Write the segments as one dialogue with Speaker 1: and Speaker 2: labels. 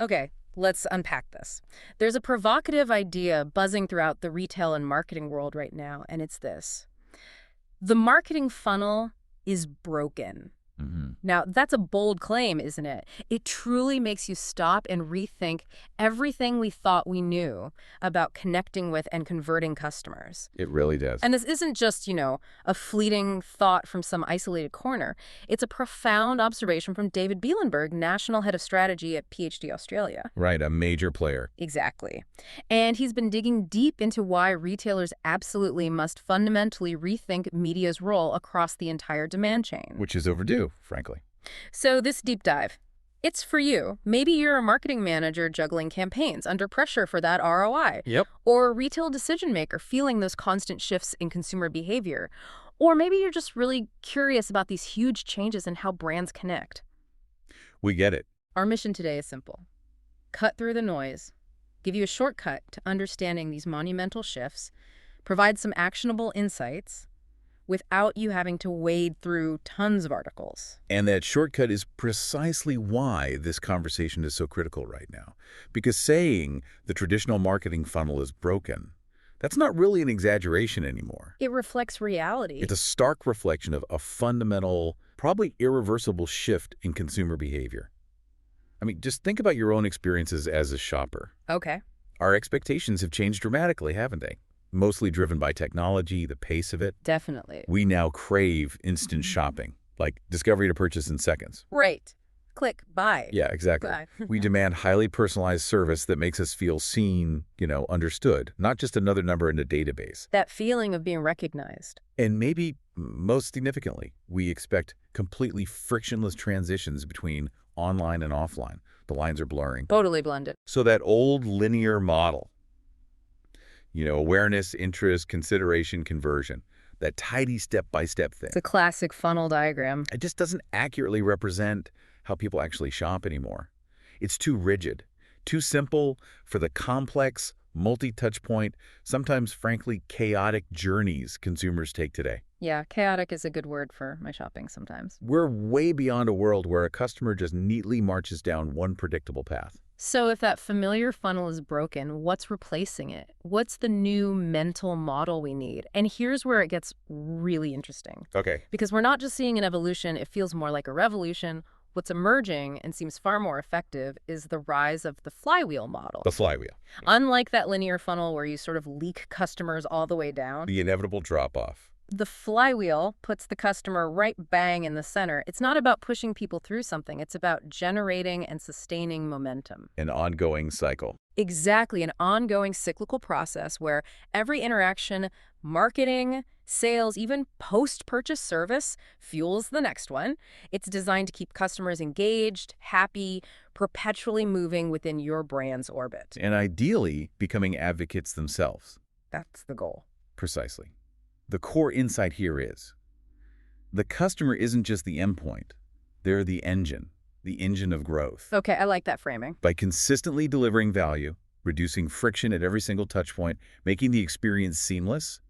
Speaker 1: Okay, let's unpack this. There's a provocative idea buzzing throughout the retail and marketing world right now, and it's this. The marketing funnel is broken. Now, that's a bold claim, isn't it? It truly makes you stop and rethink everything we thought we knew about connecting with and converting customers.
Speaker 2: It really does.
Speaker 1: And this isn't just, a fleeting thought from some isolated corner. It's a profound observation from David Bielenberg, National Head of Strategy at PhD Australia.
Speaker 2: Right, a major player.
Speaker 1: Exactly. And he's been digging deep into why retailers absolutely must fundamentally rethink media's role across the entire demand chain.
Speaker 2: Which is overdue, frankly.
Speaker 1: So this deep dive, it's for you. Maybe you're a marketing manager juggling campaigns under pressure for that ROI.
Speaker 2: Yep.
Speaker 1: Or a retail decision maker feeling those constant shifts in consumer behavior. Or maybe you're just really curious about these huge changes in how brands connect.
Speaker 2: We get it.
Speaker 1: Our mission today is simple. Cut through the noise, give you a shortcut to understanding these monumental shifts, provide some actionable insights, without you having to wade through tons of articles.
Speaker 2: And that shortcut is precisely why this conversation is so critical right now. Because saying the traditional marketing funnel is broken, that's not really an exaggeration anymore.
Speaker 1: It reflects reality.
Speaker 2: It's a stark reflection of a fundamental, probably irreversible shift in consumer behavior. I mean, just think about your own experiences as a shopper.
Speaker 1: Okay.
Speaker 2: Our expectations have changed dramatically, haven't they? Mostly driven by technology, the pace of it.
Speaker 1: Definitely.
Speaker 2: We now crave instant shopping, like discovery to purchase in seconds.
Speaker 1: Right. Click, buy.
Speaker 2: Yeah, exactly.
Speaker 1: Buy.
Speaker 2: We demand highly personalized service that makes us feel seen, understood, not just another number in a database.
Speaker 1: That feeling of being recognized.
Speaker 2: And maybe, most significantly, we expect completely frictionless transitions between online and offline. The lines are blurring.
Speaker 1: Totally blended.
Speaker 2: So that old linear model, awareness, interest, consideration, conversion, that tidy step-by-step thing.
Speaker 1: It's a classic funnel diagram.
Speaker 2: It just doesn't accurately represent how people actually shop anymore. It's too rigid, too simple for the complex, multi-touch point, sometimes, frankly, chaotic journeys consumers take today.
Speaker 1: Yeah, chaotic is a good word for my shopping sometimes.
Speaker 2: We're way beyond a world where a customer just neatly marches down one predictable path.
Speaker 1: So if that familiar funnel is broken, what's replacing it? What's the new mental model we need? And here's where it gets really interesting.
Speaker 2: Okay.
Speaker 1: Because we're not just seeing an evolution, it feels more like a revolution. What's emerging and seems far more effective is the rise of the flywheel model.
Speaker 2: The flywheel.
Speaker 1: Unlike that linear funnel where you sort of leak customers all the way down,
Speaker 2: The inevitable drop-off.
Speaker 1: the flywheel puts the customer right bang in the center. It's not about pushing people through something. It's about generating and sustaining momentum.
Speaker 2: An ongoing cycle.
Speaker 1: Exactly, an ongoing cyclical process where every interaction, marketing, sales, even post-purchase service fuels the next one. It's designed to keep customers engaged, happy, perpetually moving within your brand's orbit.
Speaker 2: And ideally, becoming advocates themselves.
Speaker 1: That's the goal.
Speaker 2: Precisely. The core insight here is, the customer isn't just the endpoint. They're the engine of growth.
Speaker 1: Okay, I like that framing.
Speaker 2: By consistently delivering value, reducing friction at every single touch point, making the experience seamless,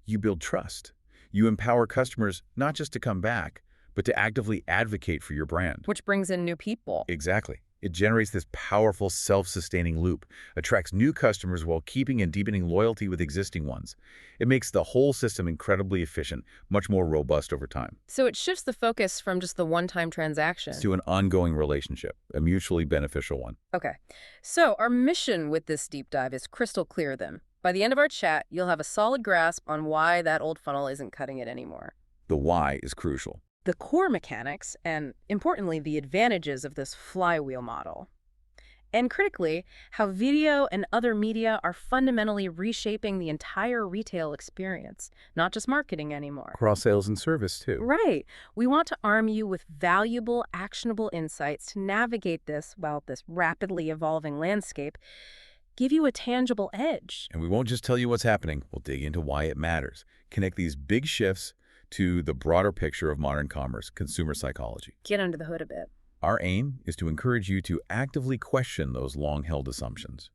Speaker 2: you build trust. You empower customers not just to come back, but to actively advocate for your brand.
Speaker 1: Which brings in new people.
Speaker 2: Exactly. It generates this powerful self-sustaining loop, attracts new customers while keeping and deepening loyalty with existing ones. It makes the whole system incredibly efficient, much more robust over time.
Speaker 1: So it shifts the focus from just the one-time transaction
Speaker 2: To an ongoing relationship, a mutually beneficial one.
Speaker 1: Okay. So our mission with this deep dive is crystal clear then. By the end of our chat, you'll have a solid grasp on why that old funnel isn't cutting it anymore.
Speaker 2: The why is crucial.
Speaker 1: The core mechanics, and importantly, the advantages of this flywheel model. And critically, how video and other media are fundamentally reshaping the entire retail experience, not just marketing anymore.
Speaker 2: Cross-sales and service, too.
Speaker 1: Right. We want to arm you with valuable, actionable insights to navigate this rapidly evolving landscape, give you a tangible edge.
Speaker 2: And we won't just tell you what's happening. We'll dig into why it matters. Connect these big shifts to the broader picture of modern commerce, consumer psychology.
Speaker 1: Get under the hood a bit.
Speaker 2: Our aim is to encourage you to actively question those long-held assumptions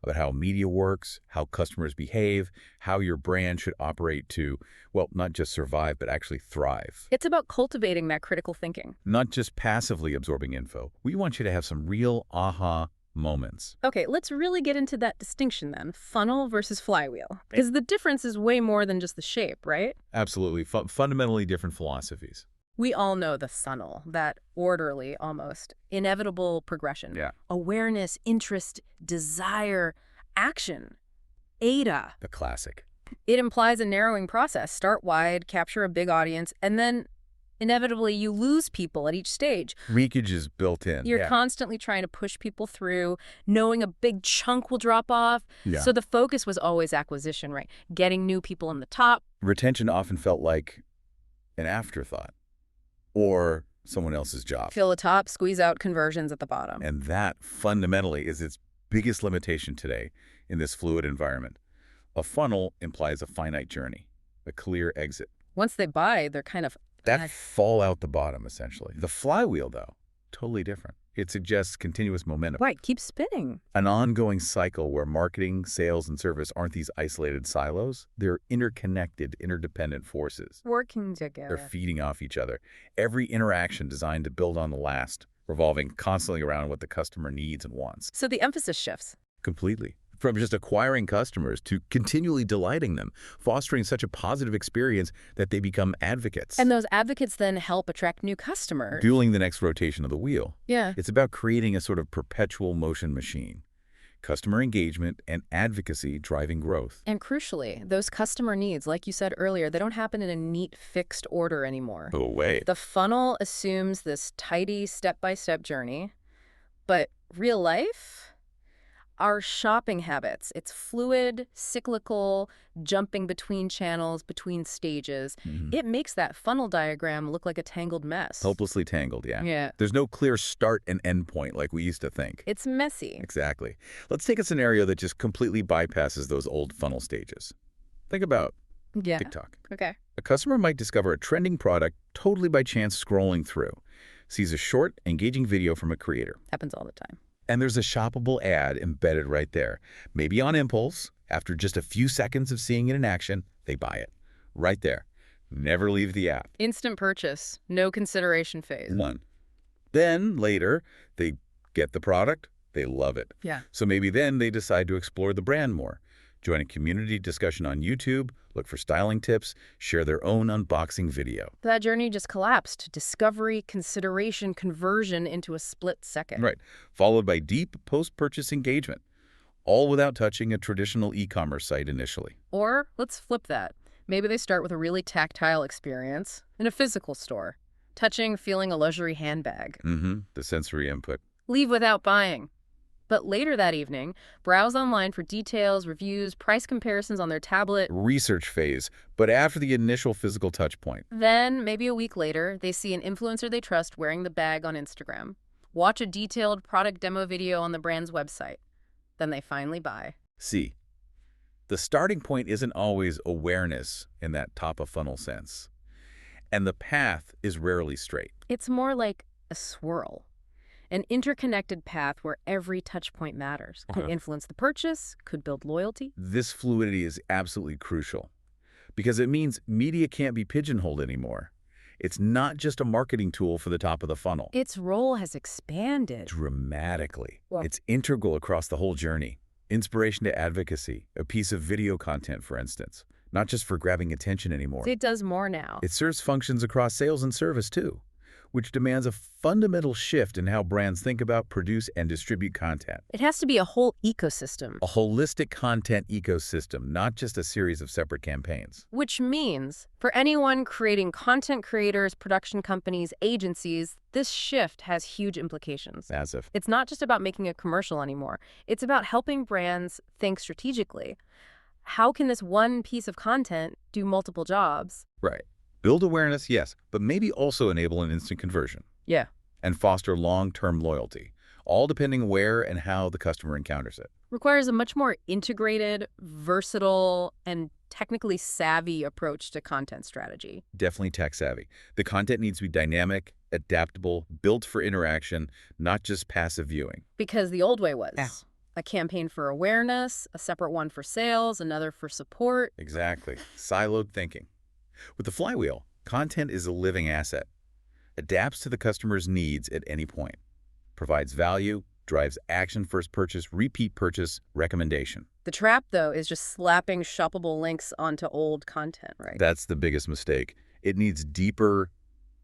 Speaker 2: about how media works, how customers behave, how your brand should operate to, well, not just survive, but actually thrive.
Speaker 1: It's about cultivating that critical thinking.
Speaker 2: Not just passively absorbing info. We want you to have some real aha moments.
Speaker 1: Okay, let's really get into that distinction then, funnel versus flywheel. Because the difference is way more than just the shape, right?
Speaker 2: Absolutely. Fundamentally different philosophies.
Speaker 1: We all know the funnel, that orderly, almost, inevitable progression.
Speaker 2: Yeah.
Speaker 1: Awareness, interest, desire, action. ADA.
Speaker 2: The classic.
Speaker 1: It implies a narrowing process. Start wide, capture a big audience, and then inevitably you lose people at each stage.
Speaker 2: Leakage is built in.
Speaker 1: You're constantly trying to push people through, knowing a big chunk will drop off.
Speaker 2: Yeah.
Speaker 1: So the focus was always acquisition, right? Getting new people in the top.
Speaker 2: Retention often felt like an afterthought or someone else's job.
Speaker 1: Fill the top, squeeze out conversions at the bottom.
Speaker 2: And that fundamentally is its biggest limitation today in this fluid environment. A funnel implies a finite journey, a clear exit.
Speaker 1: Once they buy, they're kind of...
Speaker 2: That fall out the bottom, essentially. The flywheel, though, totally different. It suggests continuous momentum.
Speaker 1: Right, keep spinning.
Speaker 2: An ongoing cycle where marketing, sales, and service aren't these isolated silos. They're interconnected, interdependent forces.
Speaker 1: Working together.
Speaker 2: They're feeding off each other. Every interaction designed to build on the last, revolving constantly around what the customer needs and wants.
Speaker 1: So the emphasis shifts.
Speaker 2: Completely. From just acquiring customers to continually delighting them, fostering such a positive experience that they become advocates.
Speaker 1: And those advocates then help attract new customers.
Speaker 2: Fueling the next rotation of the wheel.
Speaker 1: Yeah.
Speaker 2: It's about creating a sort of perpetual motion machine. Customer engagement and advocacy driving growth.
Speaker 1: And crucially, those customer needs, like you said earlier, they don't happen in a neat, fixed order anymore.
Speaker 2: Oh, wait.
Speaker 1: The funnel assumes this tidy, step-by-step journey. But real life? Our shopping habits. It's fluid, cyclical, jumping between channels, between stages. It makes that funnel diagram look like a tangled mess.
Speaker 2: Hopelessly tangled, yeah.
Speaker 1: Yeah.
Speaker 2: There's no clear start and end point like we used to think.
Speaker 1: It's messy.
Speaker 2: Exactly. Let's take a scenario that just completely bypasses those old funnel stages. Think about
Speaker 1: Yeah.
Speaker 2: TikTok.
Speaker 1: Okay.
Speaker 2: A customer might discover a trending product totally by chance scrolling through, sees a short, engaging video from a creator.
Speaker 1: Happens all the time.
Speaker 2: And there's a shoppable ad embedded right there. Maybe on impulse, after just a few seconds of seeing it in action, they buy it. Right there. Never leave the app.
Speaker 1: Instant purchase. No consideration phase.
Speaker 2: None. Then, later, they get the product. They love it.
Speaker 1: Yeah.
Speaker 2: So maybe then they decide to explore the brand more. Join a community discussion on YouTube, look for styling tips, share their own unboxing video.
Speaker 1: That journey just collapsed. Discovery, consideration, conversion into a split second.
Speaker 2: Right. Followed by deep post-purchase engagement, all without touching a traditional e-commerce site initially.
Speaker 1: Or let's flip that. Maybe they start with a really tactile experience in a physical store. Touching, feeling a luxury handbag.
Speaker 2: The sensory input.
Speaker 1: Leave without buying. But later that evening, browse online for details, reviews, price comparisons on their tablet.
Speaker 2: Research phase, but after the initial physical touch point.
Speaker 1: Then, maybe a week later, they see an influencer they trust wearing the bag on Instagram. Watch a detailed product demo video on the brand's website. Then they finally buy.
Speaker 2: See, the starting point isn't always awareness in that top-of-funnel sense. And the path is rarely straight.
Speaker 1: It's more like a swirl. An interconnected path where every touch point matters. Could influence the purchase, could build loyalty.
Speaker 2: This fluidity is absolutely crucial because it means media can't be pigeonholed anymore. It's not just a marketing tool for the top of the funnel.
Speaker 1: Its role has expanded.
Speaker 2: Dramatically.
Speaker 1: Well,
Speaker 2: It's integral across the whole journey. Inspiration to advocacy, a piece of video content, for instance, not just for grabbing attention anymore.
Speaker 1: it does more now.
Speaker 2: It serves functions across sales and service too, which demands a fundamental shift in how brands think about, produce, and distribute content.
Speaker 1: It has to be a whole ecosystem.
Speaker 2: A holistic content ecosystem, not just a series of separate campaigns.
Speaker 1: Which means, for anyone creating content creators, production companies, agencies, this shift has huge implications.
Speaker 2: Massive.
Speaker 1: It's not just about making a commercial anymore. It's about helping brands think strategically. How can this one piece of content do multiple jobs?
Speaker 2: Right. Build awareness, yes, but maybe also enable an instant conversion.
Speaker 1: Yeah.
Speaker 2: And foster long-term loyalty, all depending where and how the customer encounters it.
Speaker 1: Requires a much more integrated, versatile, and technically savvy approach to content strategy.
Speaker 2: Definitely tech-savvy. The content needs to be dynamic, adaptable, built for interaction, not just passive viewing.
Speaker 1: Because the old way was
Speaker 2: Yeah.
Speaker 1: a campaign for awareness, a separate one for sales, another for support.
Speaker 2: Exactly. Siloed thinking. With the flywheel, content is a living asset. Adapts to the customer's needs at any point. Provides value, drives action-first purchase, repeat purchase, recommendation.
Speaker 1: The trap, though, is just slapping shoppable links onto old content, right?
Speaker 2: That's the biggest mistake. It needs deeper,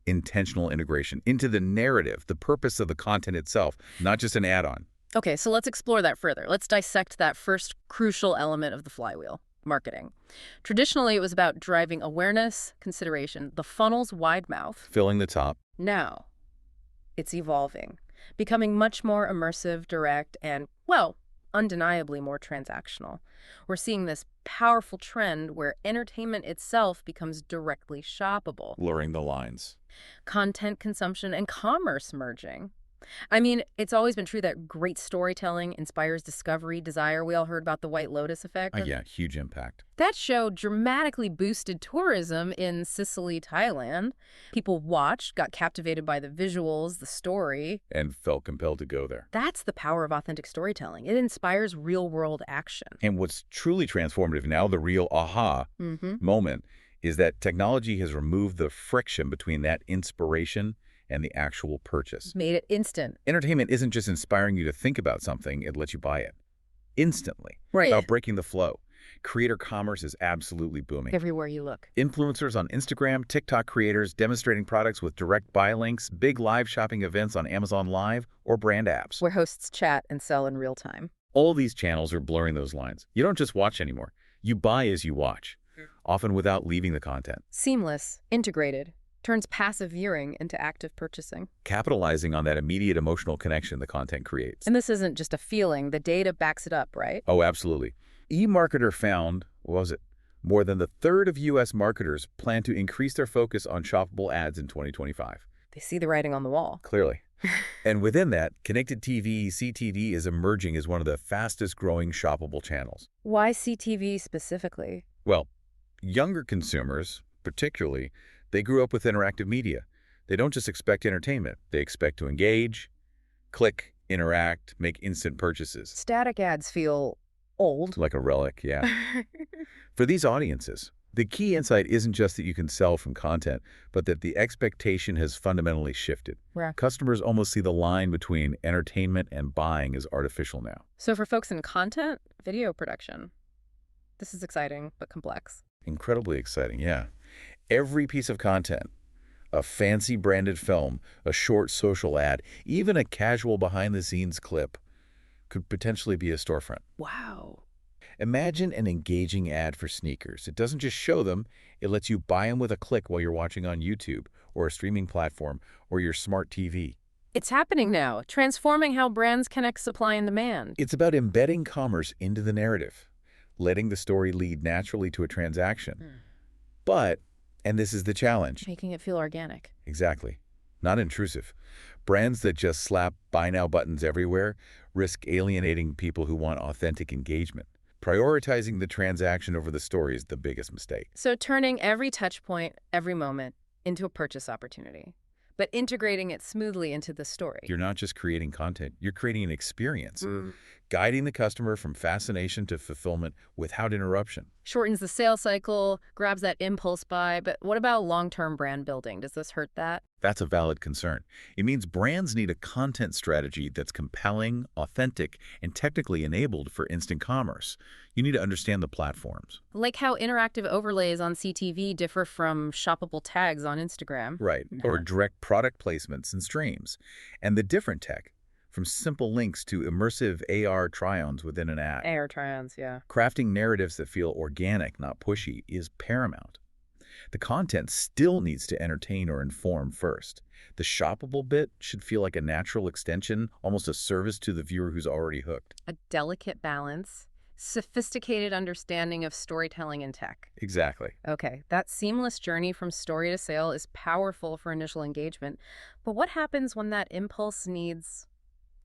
Speaker 2: intentional integration into the narrative, the purpose of the content itself, not just an add-on.
Speaker 1: Okay, so let's explore that further. Let's dissect that first crucial element of the flywheel, marketing. Traditionally, it was about driving awareness, consideration, the funnel's wide mouth.
Speaker 2: Filling the top.
Speaker 1: Now, it's evolving, becoming much more immersive, direct, and, well, undeniably more transactional. We're seeing this powerful trend where entertainment itself becomes directly shoppable.
Speaker 2: Blurring the lines.
Speaker 1: Content consumption and commerce merging. I mean, it's always been true that great storytelling inspires discovery, desire. We all heard about the White Lotus effect.
Speaker 2: Yeah, huge impact.
Speaker 1: That show dramatically boosted tourism in Sicily, Thailand. People watched, got captivated by the visuals, the story.
Speaker 2: And felt compelled to go there.
Speaker 1: That's the power of authentic storytelling. It inspires real-world action.
Speaker 2: And what's truly transformative now, the real aha moment, is that technology has removed the friction between that inspiration and the actual purchase.
Speaker 1: Made it instant.
Speaker 2: Entertainment isn't just inspiring you to think about something, it lets you buy it instantly.
Speaker 1: Right.
Speaker 2: Without breaking the flow. Creator commerce is absolutely booming.
Speaker 1: Everywhere you look.
Speaker 2: Influencers on Instagram, TikTok creators demonstrating products with direct buy links, big live shopping events on Amazon Live or brand apps.
Speaker 1: Where hosts chat and sell in real time.
Speaker 2: All these channels are blurring those lines. You don't just watch anymore. You buy as you watch, often without leaving the content.
Speaker 1: Seamless, integrated. Turns passive viewing into active purchasing.
Speaker 2: Capitalizing on that immediate emotional connection the content creates.
Speaker 1: And this isn't just a feeling. The data backs it up, right?
Speaker 2: Oh, absolutely. eMarketer found, what was it? More than a third of U.S. marketers plan to increase their focus on shoppable ads in 2025.
Speaker 1: They see the writing on the wall.
Speaker 2: Clearly. And within that, connected TV, CTV, is emerging as one of the fastest growing shoppable channels.
Speaker 1: Why CTV specifically?
Speaker 2: Well, younger consumers, particularly, they grew up with interactive media. They don't just expect entertainment. They expect to engage, click, interact, make instant purchases.
Speaker 1: Static ads feel old.
Speaker 2: Like a relic, yeah. For these audiences, the key insight isn't just that you can sell from content, but that the expectation has fundamentally shifted.
Speaker 1: Yeah.
Speaker 2: Customers almost see the line between entertainment and buying as artificial now.
Speaker 1: So for folks in content, video production, this is exciting but complex.
Speaker 2: Incredibly exciting, yeah. Every piece of content, a fancy branded film, a short social ad, even a casual behind-the-scenes clip, could potentially be a storefront.
Speaker 1: Wow.
Speaker 2: Imagine an engaging ad for sneakers. It doesn't just show them, it lets you buy them with a click while you're watching on YouTube or a streaming platform or your smart TV.
Speaker 1: It's happening now, transforming how brands connect supply and demand.
Speaker 2: It's about embedding commerce into the narrative, letting the story lead naturally to a transaction. But, and this is the challenge.
Speaker 1: Making it feel organic.
Speaker 2: Exactly. Not intrusive. Brands that just slap buy now buttons everywhere risk alienating people who want authentic engagement. Prioritizing the transaction over the story is the biggest mistake.
Speaker 1: So turning every touch point, every moment, into a purchase opportunity, but integrating it smoothly into the story.
Speaker 2: You're not just creating content, you're creating an experience, guiding the customer from fascination to fulfillment without interruption.
Speaker 1: Shortens the sales cycle, grabs that impulse buy, but what about long-term brand building? Does this hurt that?
Speaker 2: That's a valid concern. It means brands need a content strategy that's compelling, authentic, and technically enabled for instant commerce. You need to understand the platforms.
Speaker 1: Like how interactive overlays on CTV differ from shoppable tags on Instagram.
Speaker 2: Right, or direct product placements and streams. And the different tech, from simple links to immersive AR try-ons within an ad.
Speaker 1: AR try-ons, yeah.
Speaker 2: Crafting narratives that feel organic, not pushy, is paramount. The content still needs to entertain or inform first. The shoppable bit should feel like a natural extension, almost a service to the viewer who's already hooked.
Speaker 1: A delicate balance, sophisticated understanding of storytelling and tech.
Speaker 2: Exactly.
Speaker 1: Okay, that seamless journey from story to sale is powerful for initial engagement. But what happens when that impulse needs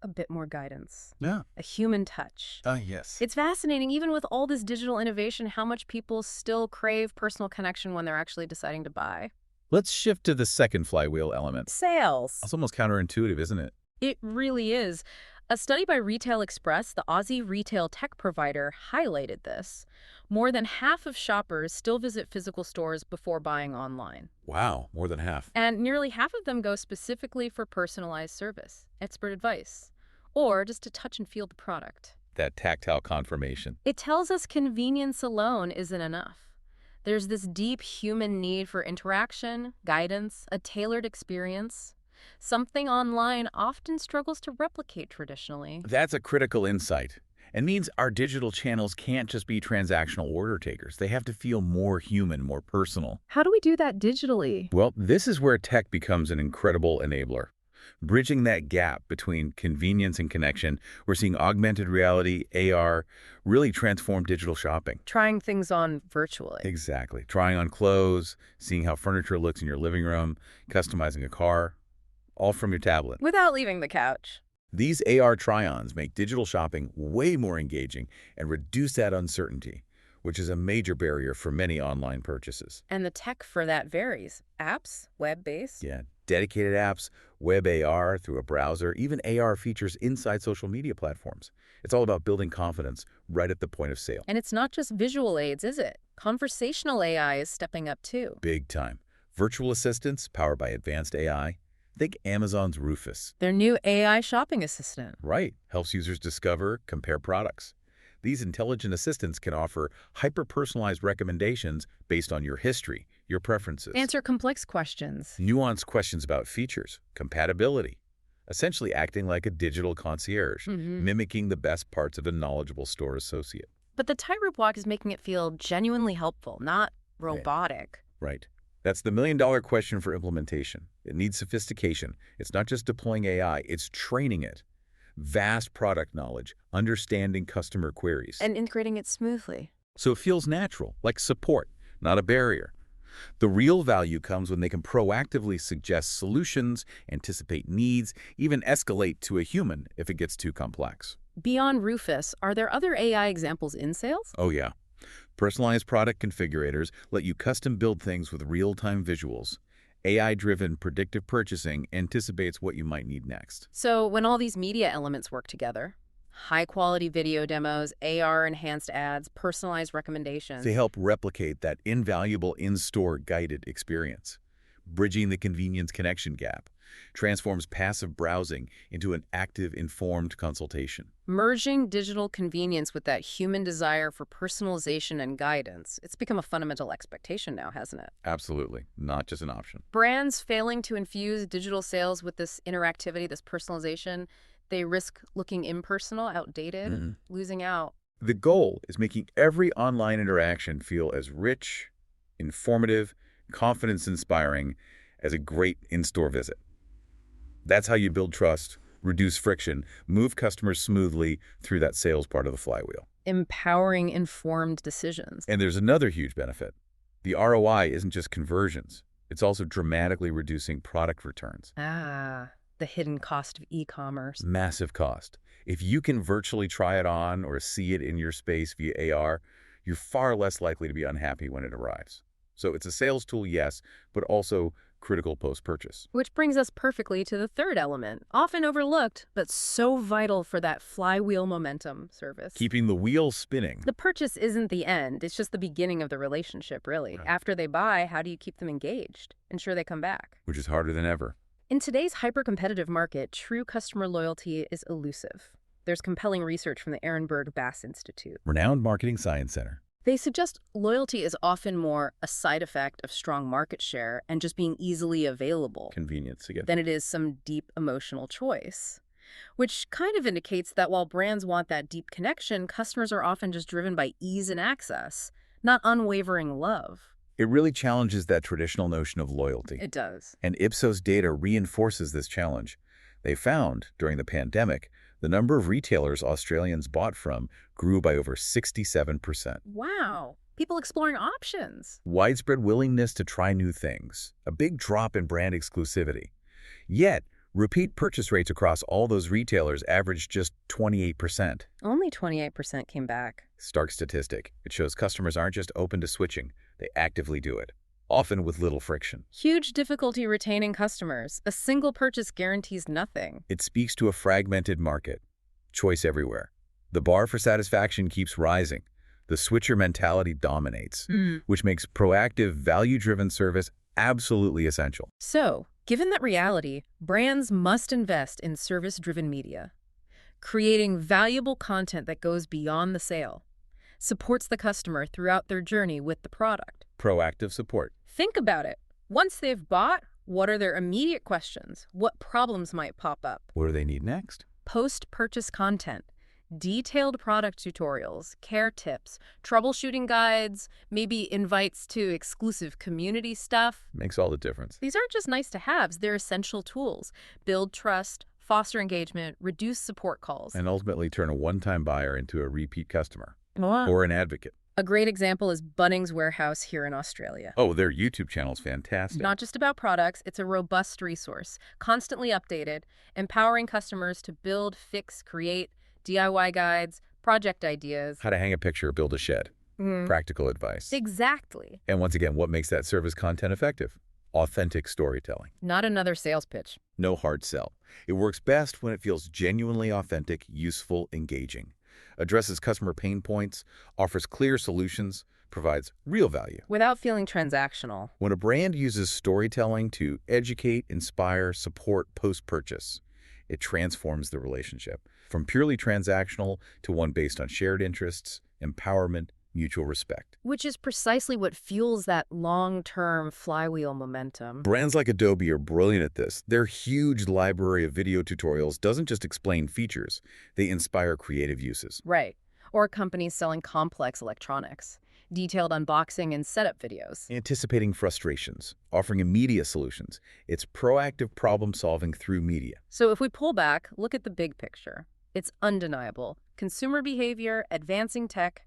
Speaker 1: a bit more guidance?
Speaker 2: Yeah.
Speaker 1: A human touch.
Speaker 2: Yes.
Speaker 1: It's fascinating, even with all this digital innovation, how much people still crave personal connection when they're actually deciding to buy.
Speaker 2: Let's shift to the second flywheel element.
Speaker 1: Sales.
Speaker 2: It's almost counterintuitive, isn't it?
Speaker 1: It really is. A study by Retail Express, the Aussie retail tech provider, highlighted this. More than half of shoppers still visit physical stores before buying online.
Speaker 2: Wow, more than half.
Speaker 1: And nearly half of them go specifically for personalized service, expert advice, or just to touch and feel the product.
Speaker 2: That tactile confirmation.
Speaker 1: It tells us convenience alone isn't enough. There's this deep human need for interaction, guidance, a tailored experience, something online often struggles to replicate traditionally.
Speaker 2: That's a critical insight. And means our digital channels can't just be transactional order takers. They have to feel more human, more personal.
Speaker 1: How do we do that digitally?
Speaker 2: Well, this is where tech becomes an incredible enabler. Bridging that gap between convenience and connection, we're seeing augmented reality, AR, really transform digital shopping.
Speaker 1: Trying things on virtually.
Speaker 2: Exactly. Trying on clothes, seeing how furniture looks in your living room, customizing a car, all from your tablet.
Speaker 1: Without leaving the couch.
Speaker 2: These AR try-ons make digital shopping way more engaging and reduce that uncertainty, which is a major barrier for many online purchases.
Speaker 1: And the tech for that varies. Apps, web-based.
Speaker 2: Yeah, dedicated apps, web AR through a browser, even AR features inside social media platforms. It's all about building confidence right at the point of sale.
Speaker 1: And it's not just visual aids, is it? Conversational AI is stepping up too.
Speaker 2: Big time. Virtual assistants powered by advanced AI. Think Amazon's Rufus.
Speaker 1: Their new AI shopping assistant.
Speaker 2: Right. Helps users discover, compare products. These intelligent assistants can offer hyper-personalized recommendations based on your history, your preferences.
Speaker 1: Answer complex questions.
Speaker 2: Nuanced questions about features, compatibility. Essentially acting like a digital concierge, mimicking the best parts of a knowledgeable store associate.
Speaker 1: But the tightrope walk is making it feel genuinely helpful, not robotic.
Speaker 2: Right. That's the million-dollar question for implementation. It needs sophistication. It's not just deploying AI, it's training it. Vast product knowledge, understanding customer queries.
Speaker 1: And integrating it smoothly.
Speaker 2: So it feels natural, like support, not a barrier. The real value comes when they can proactively suggest solutions, anticipate needs, even escalate to a human if it gets too complex.
Speaker 1: Beyond Rufus, are there other AI examples in sales?
Speaker 2: Oh yeah. Personalized product configurators let you custom build things with real-time visuals. AI-driven predictive purchasing anticipates what you might need next.
Speaker 1: So when all these media elements work together, high-quality video demos, AR-enhanced ads, personalized recommendations.
Speaker 2: They help replicate that invaluable in-store guided experience. Bridging the convenience connection gap transforms passive browsing into an active, informed consultation.
Speaker 1: Merging digital convenience with that human desire for personalization and guidance. It's become a fundamental expectation now, hasn't it?
Speaker 2: Absolutely. Not just an option.
Speaker 1: Brands failing to infuse digital sales with this interactivity, this personalization, they risk looking impersonal, outdated, losing out.
Speaker 2: The goal is making every online interaction feel as rich, informative, confidence-inspiring as a great in-store visit. That's how you build trust, reduce friction, move customers smoothly through that sales part of the flywheel.
Speaker 1: Empowering informed decisions.
Speaker 2: And there's another huge benefit. The ROI isn't just conversions. It's also dramatically reducing product returns.
Speaker 1: Ah, the hidden cost of e-commerce.
Speaker 2: Massive cost. If you can virtually try it on or see it in your space via AR, you're far less likely to be unhappy when it arrives. So it's a sales tool, yes, but also critical post-purchase.
Speaker 1: Which brings us perfectly to the third element, often overlooked, but so vital for that flywheel momentum service.
Speaker 2: Keeping the wheel spinning.
Speaker 1: The purchase isn't the end. It's just the beginning of the relationship, really. Right. After they buy, how do you keep them engaged? Ensure they come back.
Speaker 2: Which is harder than ever.
Speaker 1: In today's hyper-competitive market, true customer loyalty is elusive. There's compelling research from the Ehrenberg Bass Institute.
Speaker 2: Renowned Marketing Science Center.
Speaker 1: They suggest loyalty is often more a side effect of strong market share and just being easily available.
Speaker 2: Convenience again.
Speaker 1: Than it is some deep emotional choice. Which kind of indicates that while brands want that deep connection, customers are often just driven by ease and access, not unwavering love.
Speaker 2: It really challenges that traditional notion of loyalty.
Speaker 1: It does.
Speaker 2: And Ipsos data reinforces this challenge. They found, during the pandemic, the number of retailers Australians bought from grew by over 67%.
Speaker 1: Wow. People exploring options.
Speaker 2: Widespread willingness to try new things. A big drop in brand exclusivity. Yet, repeat purchase rates across all those retailers averaged just 28%.
Speaker 1: Only 28% came back.
Speaker 2: Stark statistic. It shows customers aren't just open to switching. They actively do it, often with little friction.
Speaker 1: Huge difficulty retaining customers. A single purchase guarantees nothing.
Speaker 2: It speaks to a fragmented market. Choice everywhere. The bar for satisfaction keeps rising. The switcher mentality dominates, which makes proactive, value-driven service absolutely essential.
Speaker 1: So, given that reality, brands must invest in service-driven media. creating valuable content that goes beyond the sale, supports the customer throughout their journey with the product.
Speaker 2: Proactive support.
Speaker 1: Think about it. Once they've bought, what are their immediate questions? What problems might pop up?
Speaker 2: What do they need next?
Speaker 1: Post-purchase content, detailed product tutorials, care tips, troubleshooting guides, maybe invites to exclusive community stuff.
Speaker 2: Makes all the difference.
Speaker 1: These aren't just nice-to-haves, they're essential tools. Build trust, foster engagement, reduce support calls.
Speaker 2: And ultimately turn a one-time buyer into a repeat customer.
Speaker 1: Wow.
Speaker 2: Or an advocate.
Speaker 1: A great example is Bunnings Warehouse here in Australia.
Speaker 2: Oh, their YouTube channel is fantastic.
Speaker 1: Not just about products, it's a robust resource, constantly updated, empowering customers to build, fix, create, DIY guides, project ideas.
Speaker 2: How to hang a picture, build a shed. Practical advice.
Speaker 1: Exactly.
Speaker 2: And once again, what makes that service content effective? Authentic storytelling.
Speaker 1: Not another sales pitch.
Speaker 2: No hard sell. It works best when it feels genuinely authentic, useful, engaging. Addresses customer pain points, offers clear solutions, provides real value.
Speaker 1: Without feeling transactional.
Speaker 2: When a brand uses storytelling to educate, inspire, support post-purchase, it transforms the relationship from purely transactional to one based on shared interests, empowerment, mutual respect.
Speaker 1: Which is precisely what fuels that long-term flywheel momentum.
Speaker 2: Brands like Adobe are brilliant at this. Their huge library of video tutorials doesn't just explain features, they inspire creative uses.
Speaker 1: Right. Or companies selling complex electronics, detailed unboxing and setup videos.
Speaker 2: Anticipating frustrations, offering immediate solutions. It's proactive problem solving through media.
Speaker 1: So if we pull back, look at the big picture. It's undeniable. Consumer behavior, advancing tech,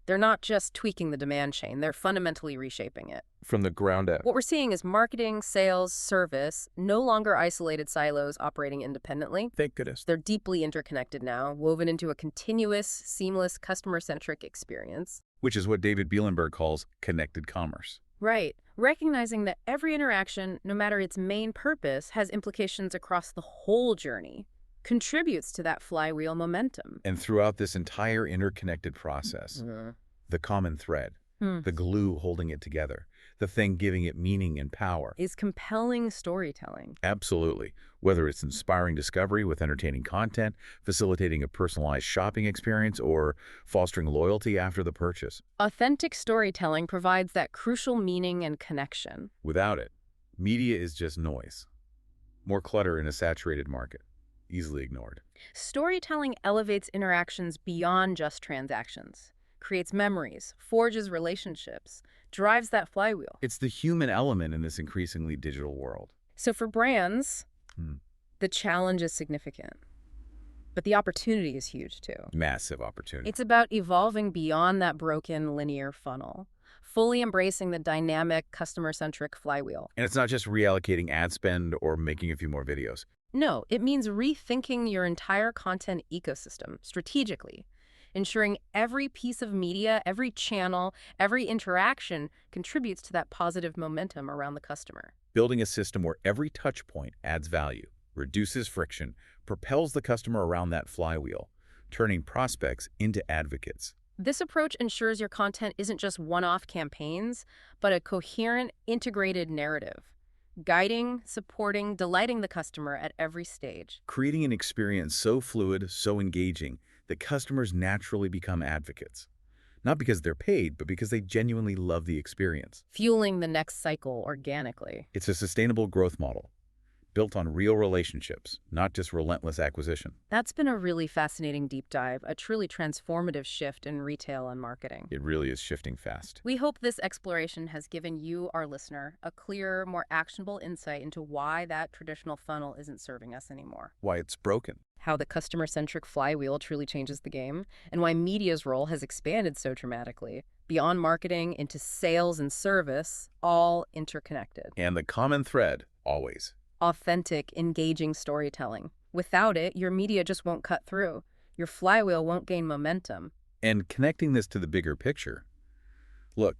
Speaker 1: they're not just tweaking the demand chain, they're fundamentally reshaping it.
Speaker 2: From the ground up.
Speaker 1: What we're seeing is marketing, sales, service, no longer isolated silos operating independently.
Speaker 2: Thank goodness.
Speaker 1: They're deeply interconnected now, woven into a continuous, seamless, customer-centric experience.
Speaker 2: Which is what David Bielenberg calls connected commerce.
Speaker 1: Right. Recognizing that every interaction, no matter its main purpose, has implications across the whole journey, contributes to that flywheel momentum.
Speaker 2: And throughout this entire interconnected process, the common thread, the glue holding it together, the thing giving it meaning and power,
Speaker 1: is compelling storytelling.
Speaker 2: Absolutely. Whether it's inspiring discovery with entertaining content, facilitating a personalized shopping experience, or fostering loyalty after the purchase.
Speaker 1: Authentic storytelling provides that crucial meaning and connection.
Speaker 2: Without it, media is just noise. More clutter in a saturated market. Easily ignored.
Speaker 1: Storytelling elevates interactions beyond just transactions, creates memories, forges relationships, drives that flywheel.
Speaker 2: It's the human element in this increasingly digital world.
Speaker 1: So for brands, the challenge is significant, but the opportunity is huge too.
Speaker 2: Massive opportunity.
Speaker 1: It's about evolving beyond that broken linear funnel, fully embracing the dynamic, customer-centric flywheel.
Speaker 2: And it's not just reallocating ad spend or making a few more videos.
Speaker 1: No, it means rethinking your entire content ecosystem strategically, ensuring every piece of media, every channel, every interaction contributes to that positive momentum around the customer.
Speaker 2: Building a system where every touch point adds value, reduces friction, propels the customer around that flywheel, turning prospects into advocates.
Speaker 1: This approach ensures your content isn't just one-off campaigns, but a coherent, integrated narrative, guiding, supporting, delighting the customer at every stage.
Speaker 2: Creating an experience so fluid, so engaging, that customers naturally become advocates. Not because they're paid, but because they genuinely love the experience.
Speaker 1: Fueling the next cycle organically.
Speaker 2: It's a sustainable growth model, built on real relationships, not just relentless acquisition.
Speaker 1: That's been a really fascinating deep dive, a truly transformative shift in retail and marketing.
Speaker 2: It really is shifting fast.
Speaker 1: We hope this exploration has given you, our listener, a clearer, more actionable insight into why that traditional funnel isn't serving us anymore.
Speaker 2: Why it's broken.
Speaker 1: How the customer-centric flywheel truly changes the game, and why media's role has expanded so dramatically, beyond marketing into sales and service, all interconnected.
Speaker 2: And the common thread, always.
Speaker 1: Authentic, engaging storytelling. Without it, your media just won't cut through. Your flywheel won't gain momentum.
Speaker 2: And connecting this to the bigger picture, look,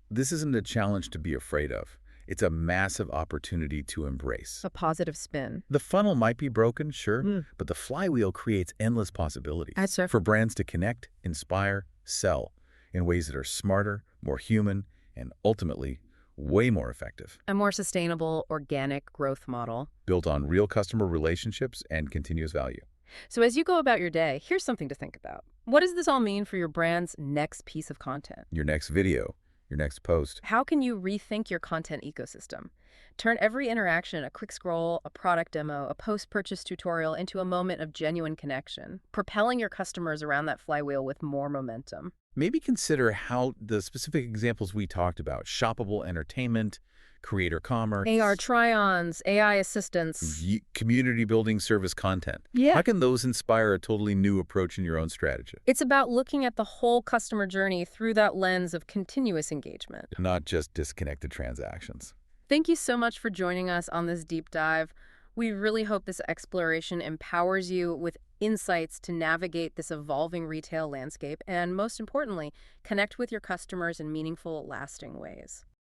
Speaker 2: this isn't a challenge to be afraid of. It's a massive opportunity to embrace.
Speaker 1: A positive spin.
Speaker 2: The funnel might be broken, sure, but the flywheel creates endless possibilities for brands to connect, inspire, sell in ways that are smarter, more human, and ultimately way more effective.
Speaker 1: A more sustainable, organic growth model.
Speaker 2: Built on real customer relationships and continuous value.
Speaker 1: So as you go about your day, here's something to think about. What does this all mean for your brand's next piece of content?
Speaker 2: Your next video, your next post.
Speaker 1: How can you rethink your content ecosystem? Turn every interaction, a quick scroll, a product demo, a post-purchase tutorial into a moment of genuine connection, propelling your customers around that flywheel with more momentum.
Speaker 2: Maybe consider how the specific examples we talked about, shoppable entertainment, creator
Speaker 1: AR
Speaker 2: commerce,
Speaker 1: try-ons, AI assistants.
Speaker 2: community building service content.
Speaker 1: Yeah.
Speaker 2: How can those inspire a totally new approach in your own strategy?
Speaker 1: It's about looking at the whole customer journey through that lens of continuous engagement.
Speaker 2: Not just disconnected transactions.
Speaker 1: Thank you so much for joining us on this deep dive. We really hope this exploration empowers you with insights to navigate this evolving retail landscape and, most importantly, connect with your customers in meaningful, lasting ways.